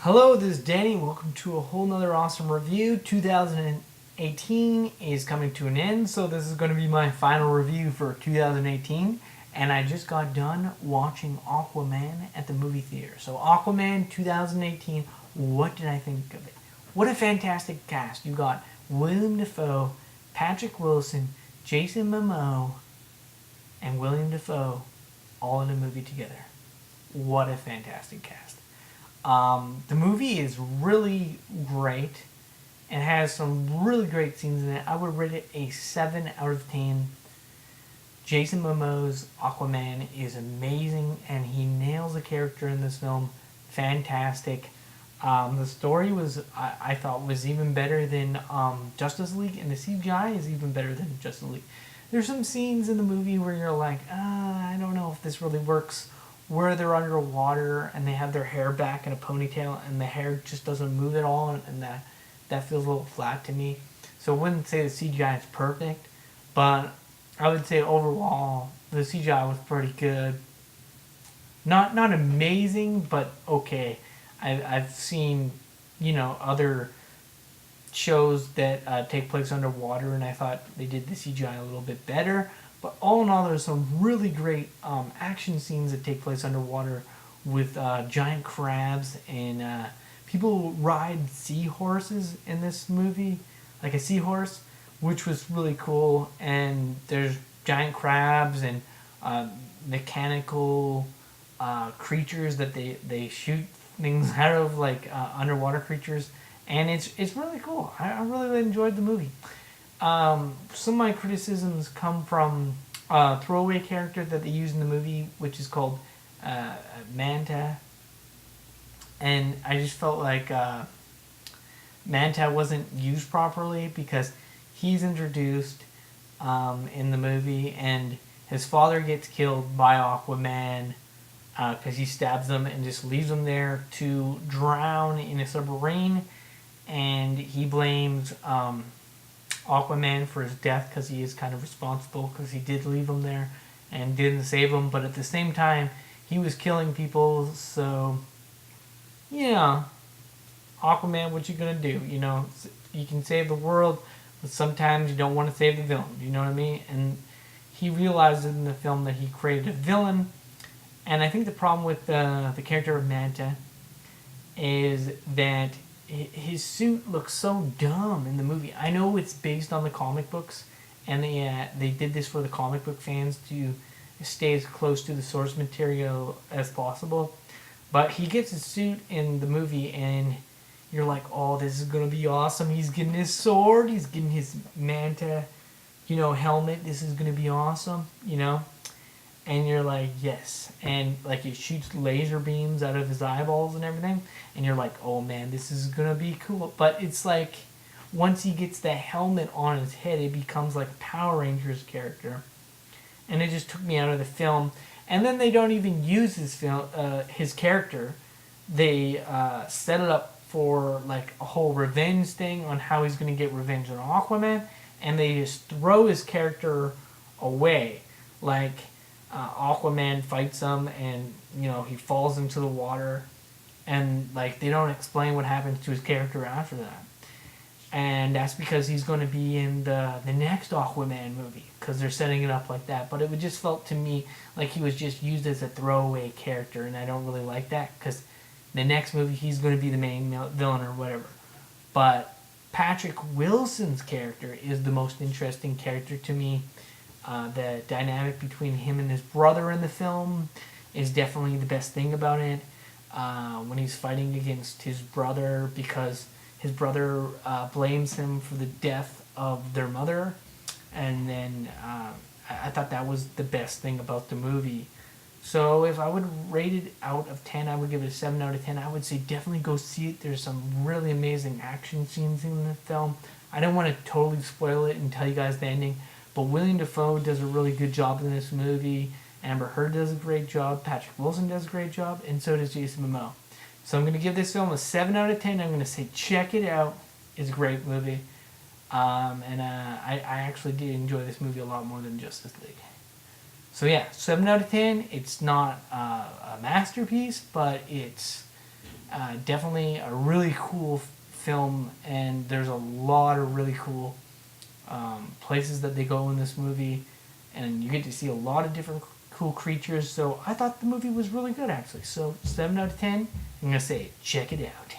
Hello, this is Danny. Welcome to a whole nother awesome review. 2018 is coming to an end, so this is going to be my final review for 2018. And I just got done watching Aquaman at the movie theater. So, Aquaman 2018, what did I think of it? What a fantastic cast. You got William Dafoe, Patrick Wilson, Jason Momoa, and William Dafoe all in a movie together. What a fantastic cast. The movie is really great and has some really great scenes in it. I would rate it a 7 out of 10. Jason Momoa's Aquaman is amazing and he nails the character in this film. Fantastic. The story I thought, was even better than Justice League, and the CGI is even better than Justice League. There's some scenes in the movie where you're like, I don't know if this really works, where they're underwater and they have their hair back in a ponytail and the hair just doesn't move at all, and that feels a little flat to me. So I wouldn't say the CGI is perfect, but I would say overall the CGI was pretty good. Not amazing, but okay. I've seen other shows that take place underwater, and I thought they did the CGI a little bit better. But all in all, there's some really great action scenes that take place underwater with giant crabs, and people ride seahorses in this movie, like a seahorse, which was really cool. And there's giant crabs and mechanical creatures that they shoot things out of, like underwater creatures, and it's really cool. I really enjoyed the movie. Some of my criticisms come from a throwaway character that they use in the movie, which is called Manta, and I just felt like Manta wasn't used properly because he's introduced in the movie, and his father gets killed by Aquaman because he stabs them and just leaves them there to drown in a submarine, and he blames Aquaman for his death because he is kind of responsible because he did leave him there and didn't save him, but at the same time he was killing people. So yeah, Aquaman, what you gonna do? You can save the world, but sometimes you don't want to save the villain. You know what I mean? And he realized in the film that he created a villain. And I think the problem with the character of Manta is that his suit looks so dumb in the movie. I know it's based on the comic books, and they did this for the comic book fans to stay as close to the source material as possible. But he gets his suit in the movie, and you're like, oh, this is gonna be awesome. He's getting his sword. He's getting his Manta, helmet. This is gonna be awesome. And you're like, yes. And like it shoots laser beams out of his eyeballs and everything, and you're like, oh man, this is gonna be cool. But it's like once he gets the helmet on his head, it becomes like a Power Rangers character, and it just took me out of the film. And then they don't even use his character. They set it up for like a whole revenge thing on how he's gonna get revenge on Aquaman, and they just throw his character away, like. Aquaman fights him, and he falls into the water, and like they don't explain what happens to his character after that, and that's because he's going to be in the next Aquaman movie because they're setting it up like that. But it would just felt to me like he was just used as a throwaway character, and I don't really like that because the next movie he's going to be the main villain or whatever. But Patrick Wilson's character is the most interesting character to me. The dynamic between him and his brother in the film is definitely the best thing about it. When he's fighting against his brother because his brother blames him for the death of their mother, and then I thought that was the best thing about the movie. So if I would rate it out of 10, I would give it a 7 out of 10. I would say definitely go see it. There's some really amazing action scenes in the film. I don't want to totally spoil it and tell you guys the ending, but William Dafoe does a really good job in this movie. Amber Heard does a great job. Patrick Wilson does a great job. And so does Jason Momoa. So I'm going to give this film a 7 out of 10. I'm going to say check it out. It's a great movie. I actually did enjoy this movie a lot more than Justice League. So yeah, 7 out of 10. It's not a masterpiece, but it's Definitely a really cool film, and there's a lot of really cool places that they go in this movie, and you get to see a lot of different cool creatures. So I thought the movie was really good, actually. So 7 out of 10. I'm gonna say check it out.